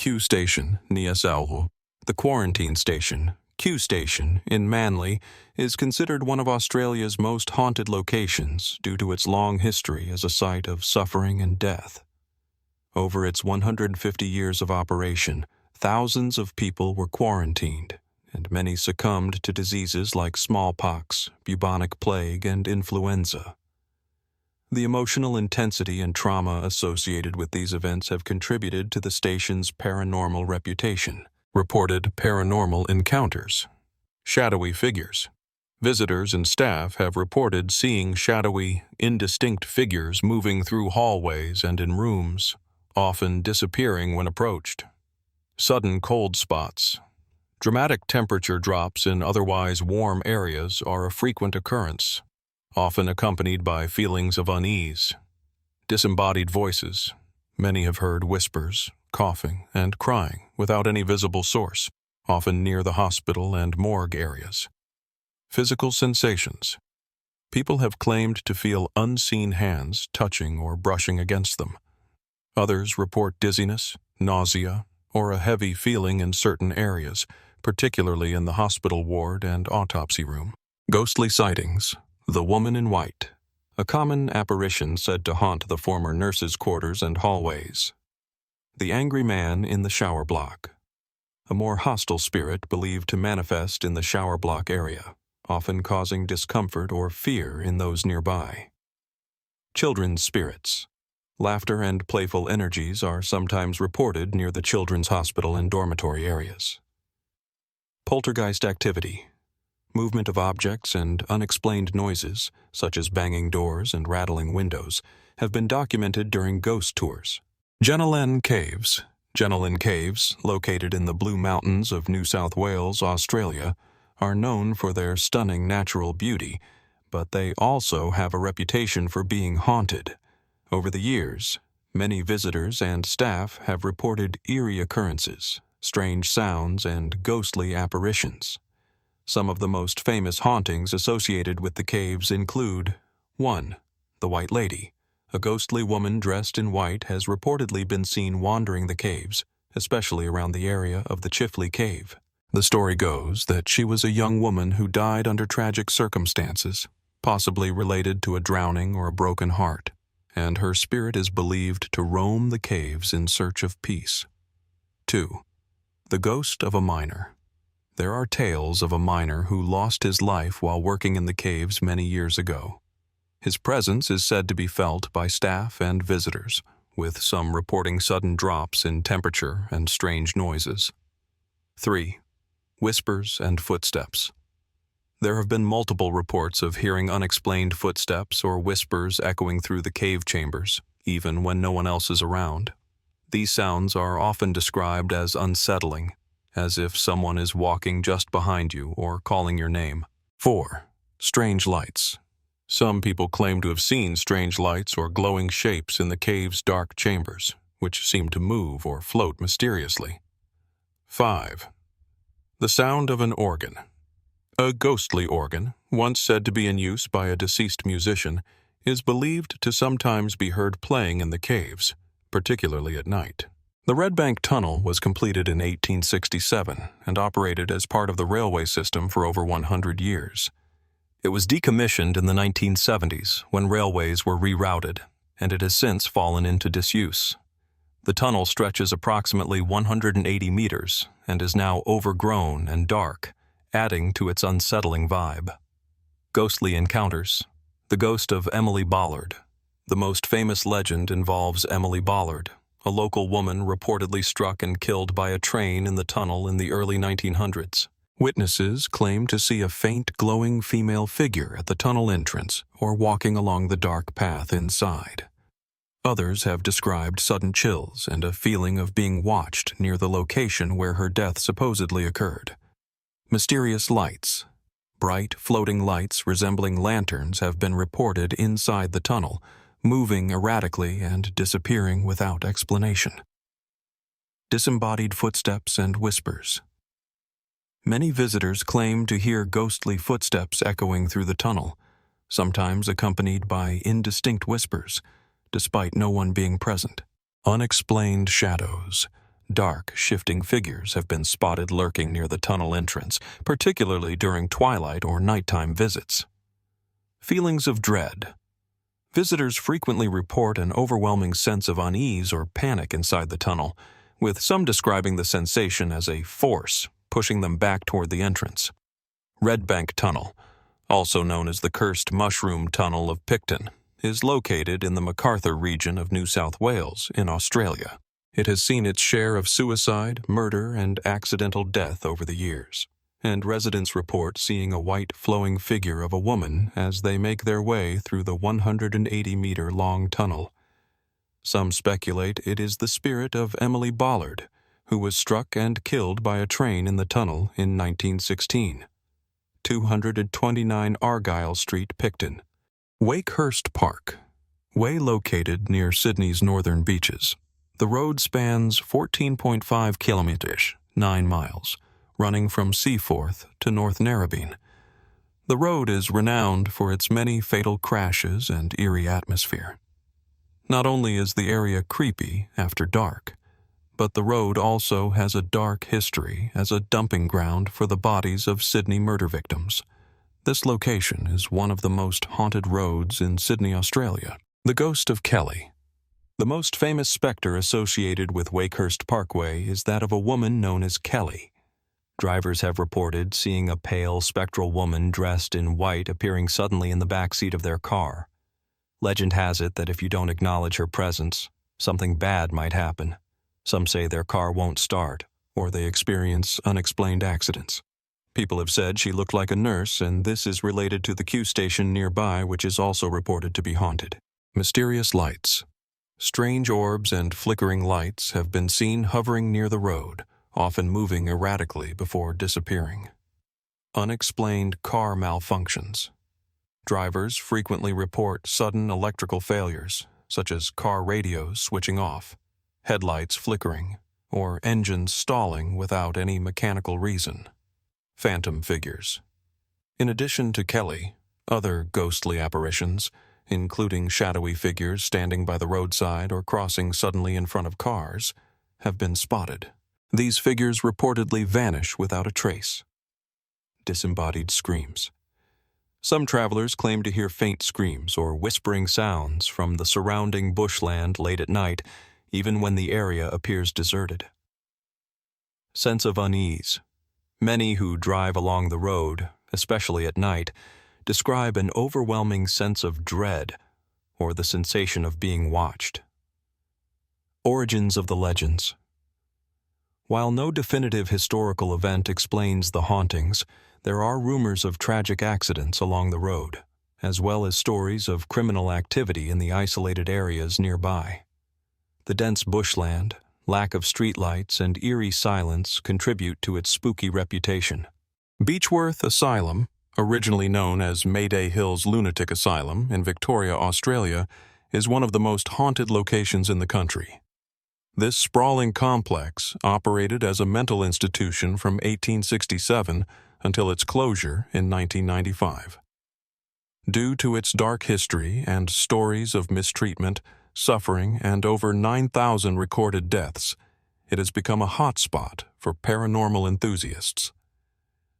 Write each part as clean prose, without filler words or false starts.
Q Station, Niasauru. The quarantine station, Q Station, in Manly, is considered one of Australia's most haunted locations due to its long history as a site of suffering and death. Over its 150 years of operation, thousands of people were quarantined, and many succumbed to diseases like smallpox, bubonic plague, and influenza. The emotional intensity and trauma associated with these events have contributed to the station's paranormal reputation. Reported paranormal encounters. Shadowy figures. Visitors and staff have reported seeing shadowy, indistinct figures moving through hallways and in rooms, often disappearing when approached. Sudden cold spots. Dramatic temperature drops in otherwise warm areas are a frequent occurrence, often accompanied by feelings of unease. Disembodied voices. Many have heard whispers, coughing, and crying without any visible source, often near the hospital and morgue areas. Physical sensations. People have claimed to feel unseen hands touching or brushing against them. Others report dizziness, nausea, or a heavy feeling in certain areas, particularly in the hospital ward and autopsy room. Ghostly sightings. The Woman in White, a common apparition said to haunt the former nurses' quarters and hallways. The Angry Man in the Shower Block, a more hostile spirit believed to manifest in the shower block area, often causing discomfort or fear in those nearby. Children's spirits. Laughter and playful energies are sometimes reported near the children's hospital and dormitory areas. Poltergeist activity. Movement of objects and unexplained noises, such as banging doors and rattling windows, have been documented during ghost tours. Jenolan Caves. Jenolan Caves, located in the Blue Mountains of New South Wales, Australia, are known for their stunning natural beauty, but they also have a reputation for being haunted. Over the years, many visitors and staff have reported eerie occurrences, strange sounds, and ghostly apparitions. Some of the most famous hauntings associated with the caves include 1. The White Lady. A ghostly woman dressed in white has reportedly been seen wandering the caves, especially around the area of the Chifley Cave. The story goes that she was a young woman who died under tragic circumstances, possibly related to a drowning or a broken heart, and her spirit is believed to roam the caves in search of peace. 2. The Ghost of a Miner. There are tales of a miner who lost his life while working in the caves many years ago. His presence is said to be felt by staff and visitors, with some reporting sudden drops in temperature and strange noises. 3. Whispers and footsteps. There have been multiple reports of hearing unexplained footsteps or whispers echoing through the cave chambers, even when no one else is around. These sounds are often described as unsettling, as if someone is walking just behind you or calling your name. 4. Strange lights. Some people claim to have seen strange lights or glowing shapes in the cave's dark chambers, which seem to move or float mysteriously. 5. The sound of an organ. A ghostly organ, once said to be in use by a deceased musician, is believed to sometimes be heard playing in the caves, particularly at night. The Red Bank Tunnel was completed in 1867 and operated as part of the railway system for over 100 years. It was decommissioned in the 1970s when railways were rerouted, and it has since fallen into disuse. The tunnel stretches approximately 180 meters and is now overgrown and dark, adding to its unsettling vibe. Ghostly encounters. The ghost of Emily Bollard. The most famous legend involves Emily Bollard, a local woman reportedly struck and killed by a train in the tunnel in the early 1900s. Witnesses claim to see a faint glowing female figure at the tunnel entrance or walking along the dark path inside. Others have described sudden chills and a feeling of being watched near the location where her death supposedly occurred. Mysterious lights. Bright, floating lights resembling lanterns have been reported inside the tunnel, moving erratically and disappearing without explanation. Disembodied footsteps and whispers. Many visitors claim to hear ghostly footsteps echoing through the tunnel, sometimes accompanied by indistinct whispers, despite no one being present. Unexplained shadows. dark, shifting figures have been spotted lurking near the tunnel entrance, particularly during twilight or nighttime visits. Feelings of dread. Visitors frequently report an overwhelming sense of unease or panic inside the tunnel, with some describing the sensation as a force pushing them back toward the entrance. Red Bank Tunnel, also known as the Cursed Mushroom Tunnel of Picton, is located in the MacArthur region of New South Wales in Australia. It has seen its share of suicide, murder, and accidental death over the years, and residents report seeing a white flowing figure of a woman as they make their way through the 180-meter-long tunnel. Some speculate it is the spirit of Emily Bollard, who was struck and killed by a train in the tunnel in 1916. 229 Argyle Street, Picton. Wakehurst Park. Way located near Sydney's northern beaches. The road spans 14.5 kilometres, 9 miles, running from Seaforth to North Narrabeen. The road is renowned for its many fatal crashes and eerie atmosphere. Not only is the area creepy after dark, but the road also has a dark history as a dumping ground for the bodies of Sydney murder victims. This location is one of the most haunted roads in Sydney, Australia. The Ghost of Kelly. The most famous spectre associated with Wakehurst Parkway is that of a woman known as Kelly. Drivers have reported seeing a pale, spectral woman dressed in white appearing suddenly in the back seat of their car. Legend has it that if you don't acknowledge her presence, something bad might happen. Some say their car won't start, or they experience unexplained accidents. People have said she looked like a nurse, and this is related to the Q station nearby, which is also reported to be haunted. Mysterious lights. Strange orbs and flickering lights have been seen hovering near the road, often moving erratically before disappearing. Unexplained car malfunctions. Drivers frequently report sudden electrical failures, such as car radios switching off, headlights flickering, or engines stalling without any mechanical reason. Phantom figures. In addition to Kelly, other ghostly apparitions, including shadowy figures standing by the roadside or crossing suddenly in front of cars, have been spotted. These figures reportedly vanish without a trace. Disembodied screams. Some travelers claim to hear faint screams or whispering sounds from the surrounding bushland late at night, even when the area appears deserted. Sense of unease. Many who drive along the road, especially at night, describe an overwhelming sense of dread or the sensation of being watched. Origins of the legends. While no definitive historical event explains the hauntings, there are rumors of tragic accidents along the road, as well as stories of criminal activity in the isolated areas nearby. The dense bushland, lack of streetlights, and eerie silence contribute to its spooky reputation. Beechworth Asylum, originally known as Mayday Hills Lunatic Asylum in Victoria, Australia, is one of the most haunted locations in the country. This sprawling complex operated as a mental institution from 1867 until its closure in 1995. Due to its dark history and stories of mistreatment, suffering, and over 9,000 recorded deaths, it has become a hotspot for paranormal enthusiasts.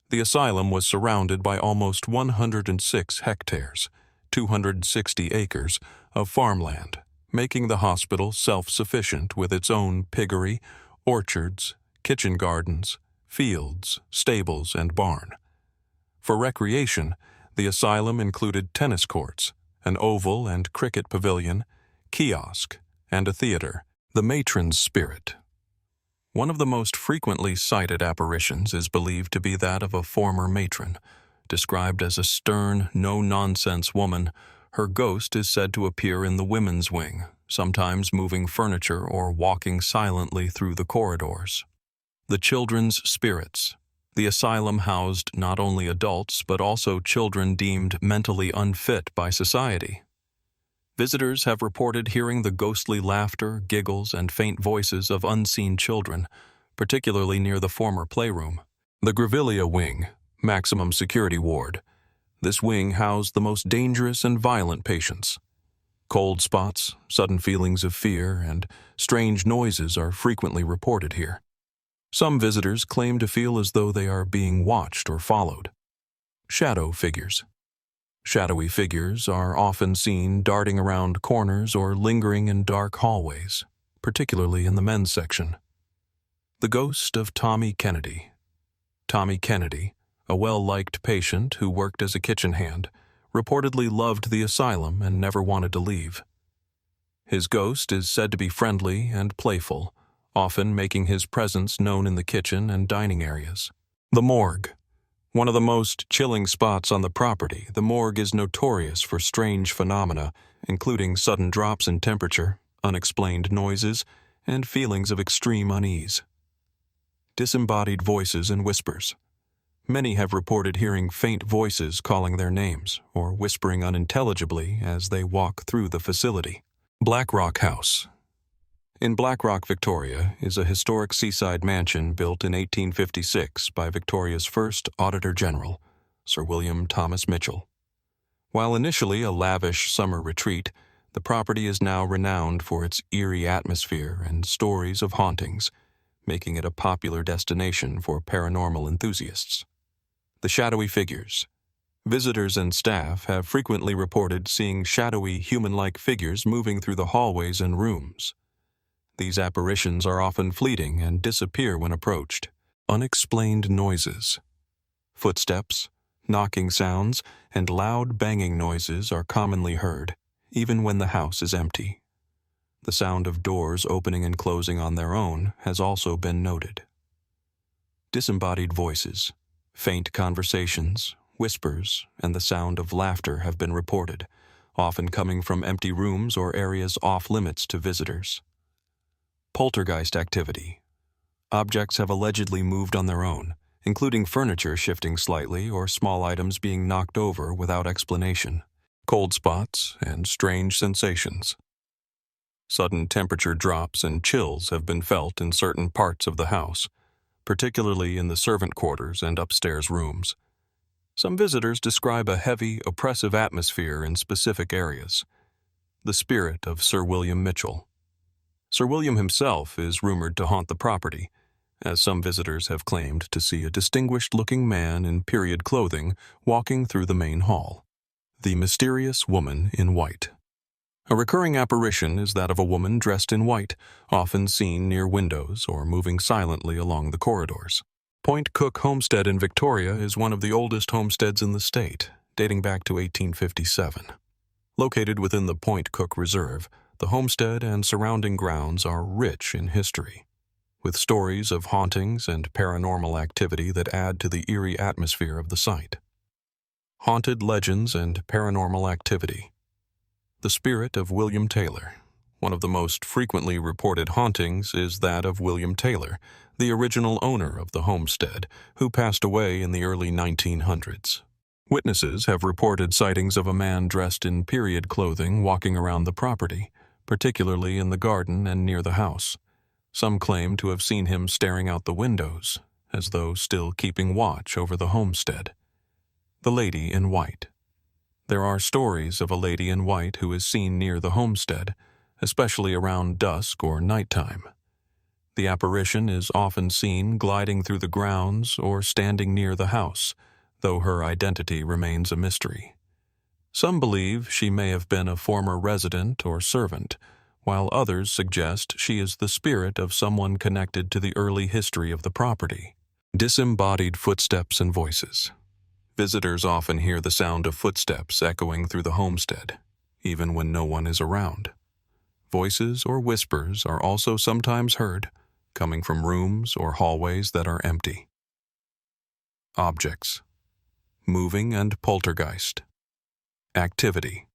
The asylum was surrounded by almost 106 hectares, 260 acres, of farmland, making the hospital self-sufficient with its own piggery, orchards, kitchen gardens, fields, stables, and barn. For recreation, the asylum included tennis courts, an oval and cricket pavilion, kiosk, and a theater. The matron's spirit. One of the most frequently cited apparitions is believed to be that of a former matron. Described as a stern, no-nonsense woman, her ghost is said to appear in the women's wing, sometimes moving furniture or walking silently through the corridors. The children's spirits. The asylum housed not only adults but also children deemed mentally unfit by society. Visitors have reported hearing the ghostly laughter, giggles, and faint voices of unseen children, particularly near the former playroom. The Grevillea Wing, maximum security ward. This wing housed the most dangerous and violent patients. Cold spots, sudden feelings of fear, and strange noises are frequently reported here. Some visitors claim to feel as though they are being watched or followed. Shadow figures. Shadowy figures are often seen darting around corners or lingering in dark hallways, particularly in the men's section. The ghost of Tommy Kennedy. Tommy Kennedy, a well-liked patient who worked as a kitchen hand, reportedly loved the asylum and never wanted to leave. His ghost is said to be friendly and playful, often making his presence known in the kitchen and dining areas. The morgue. One of the most chilling spots on the property, the morgue is notorious for strange phenomena, including sudden drops in temperature, unexplained noises, and feelings of extreme unease. Disembodied voices and whispers. Many have reported hearing faint voices calling their names or whispering unintelligibly as they walk through the facility. Black Rock House. In Black Rock, Victoria, is a historic seaside mansion built in 1856 by Victoria's first Auditor General, Sir William Thomas Mitchell. While initially a lavish summer retreat, the property is now renowned for its eerie atmosphere and stories of hauntings, making it a popular destination for paranormal enthusiasts. The shadowy figures. Visitors and staff have frequently reported seeing shadowy human-like figures moving through the hallways and rooms. These apparitions are often fleeting and disappear when approached. Unexplained noises. Footsteps, knocking sounds, and loud banging noises are commonly heard, even when the house is empty. The sound of doors opening and closing on their own has also been noted. Disembodied voices, faint conversations, whispers, and the sound of laughter have been reported, often coming from empty rooms or areas off-limits to visitors. Poltergeist activity. Objects have allegedly moved on their own, including furniture shifting slightly or small items being knocked over without explanation. Cold spots and strange sensations. Sudden temperature drops and chills have been felt in certain parts of the house, particularly in the servant quarters and upstairs rooms. Some visitors describe a heavy, oppressive atmosphere in specific areas. The spirit of Sir William Mitchell. Sir William himself is rumored to haunt the property, as some visitors have claimed to see a distinguished-looking man in period clothing walking through the main hall. The mysterious woman in white. A recurring apparition is that of a woman dressed in white, often seen near windows or moving silently along the corridors. Point Cook Homestead in Victoria is one of the oldest homesteads in the state, dating back to 1857. Located within the Point Cook Reserve, the homestead and surrounding grounds are rich in history, with stories of hauntings and paranormal activity that add to the eerie atmosphere of the site. Haunted legends and paranormal activity. The spirit of William Taylor. One of the most frequently reported hauntings is that of William Taylor, the original owner of the homestead, who passed away in the early 1900s. Witnesses have reported sightings of a man dressed in period clothing walking around the property, particularly in the garden and near the house. Some claim to have seen him staring out the windows, as though still keeping watch over the homestead. The lady in white. There are stories of a lady in white who is seen near the homestead, especially around dusk or nighttime. The apparition is often seen gliding through the grounds or standing near the house, though her identity remains a mystery. Some believe she may have been a former resident or servant, while others suggest she is the spirit of someone connected to the early history of the property. Disembodied footsteps and voices. Visitors often hear the sound of footsteps echoing through the homestead, even when no one is around. Voices or whispers are also sometimes heard, coming from rooms or hallways that are empty. Objects. Moving and poltergeist. Activity.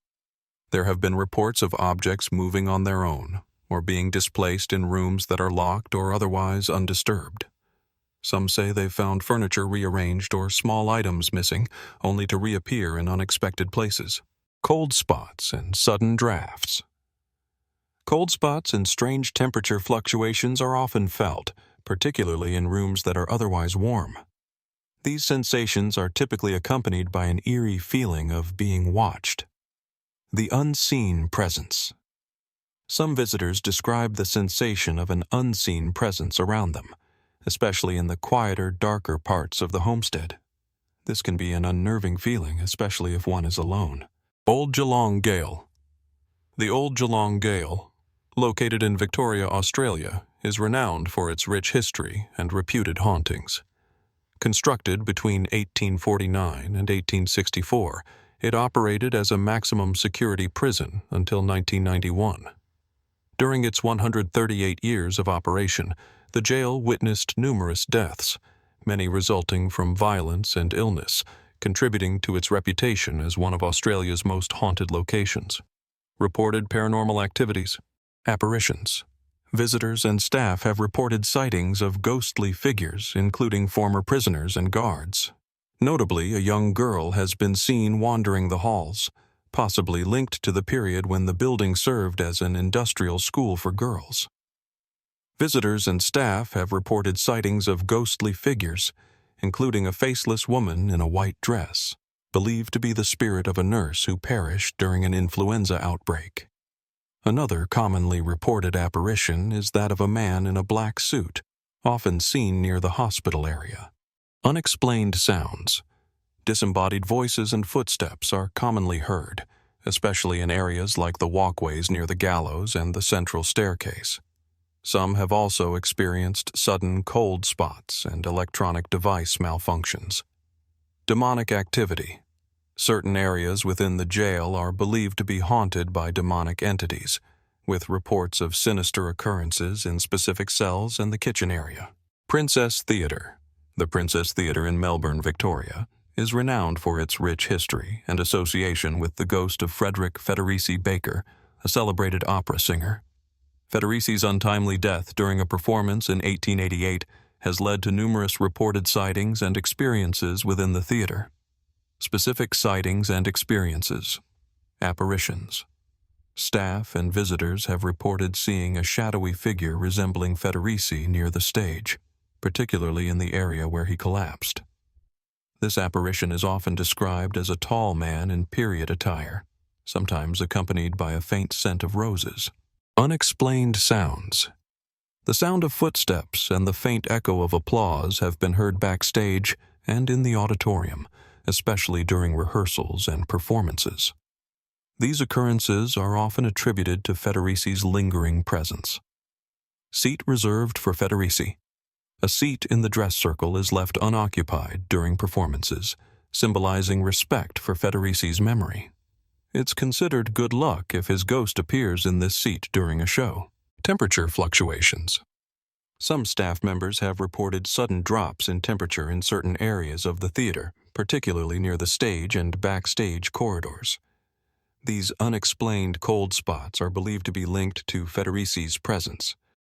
There have been reports of objects moving on their own, or being displaced in rooms that are locked or otherwise undisturbed. Some say they've found furniture rearranged or small items missing, only to reappear in unexpected places. Cold spots and sudden drafts. Cold spots and strange temperature fluctuations are often felt, particularly in rooms that are otherwise warm. These sensations are typically accompanied by an eerie feeling of being watched. The unseen presence. Some visitors describe the sensation of an unseen presence around them, especially in the quieter, darker parts of the homestead. This can be an unnerving feeling, especially if one is alone. Old Geelong Gale. The Old Geelong Gale, located in Victoria, Australia, is renowned for its rich history and reputed hauntings. Constructed between 1849 and 1864, it operated as a maximum security prison until 1991. During its 138 years of operation, the jail witnessed numerous deaths, many resulting from violence and illness, contributing to its reputation as one of Australia's most haunted locations. Reported paranormal activities. Apparitions. Visitors and staff have reported sightings of ghostly figures, including former prisoners and guards. Notably, a young girl has been seen wandering the halls, possibly linked to the period when the building served as an industrial school for girls. Visitors and staff have reported sightings of ghostly figures, including a faceless woman in a white dress, believed to be the spirit of a nurse who perished during an influenza outbreak. Another commonly reported apparition is that of a man in a black suit, often seen near the hospital area. Unexplained sounds. Disembodied voices and footsteps are commonly heard, especially in areas like the walkways near the gallows and the central staircase. Some have also experienced sudden cold spots and electronic device malfunctions. Demonic activity. Certain areas within the jail are believed to be haunted by demonic entities, with reports of sinister occurrences in specific cells and the kitchen area. Princess Theatre. The Princess Theatre in Melbourne, Victoria, is renowned for its rich history and association with the ghost of Fedirici Baker, a celebrated opera singer. Federici's untimely death during a performance in 1888 has led to numerous reported sightings and experiences within the theater. Specific sightings and experiences. Apparitions. Staff and visitors have reported seeing a shadowy figure resembling Federici near the stage, particularly in the area where he collapsed. This apparition is often described as a tall man in period attire, sometimes accompanied by a faint scent of roses. Unexplained sounds. The sound of footsteps and the faint echo of applause have been heard backstage and in the auditorium, especially during rehearsals and performances. These occurrences are often attributed to Federici's lingering presence. Seat reserved for Federici. A seat in the dress circle is left unoccupied during performances, symbolizing respect for Federici's memory. It's considered good luck if his ghost appears in this seat during a show. Temperature fluctuations. Some staff members have reported sudden drops in temperature in certain areas of the theater, particularly near the stage and backstage corridors. These unexplained cold spots are believed to be linked to Federici's presence,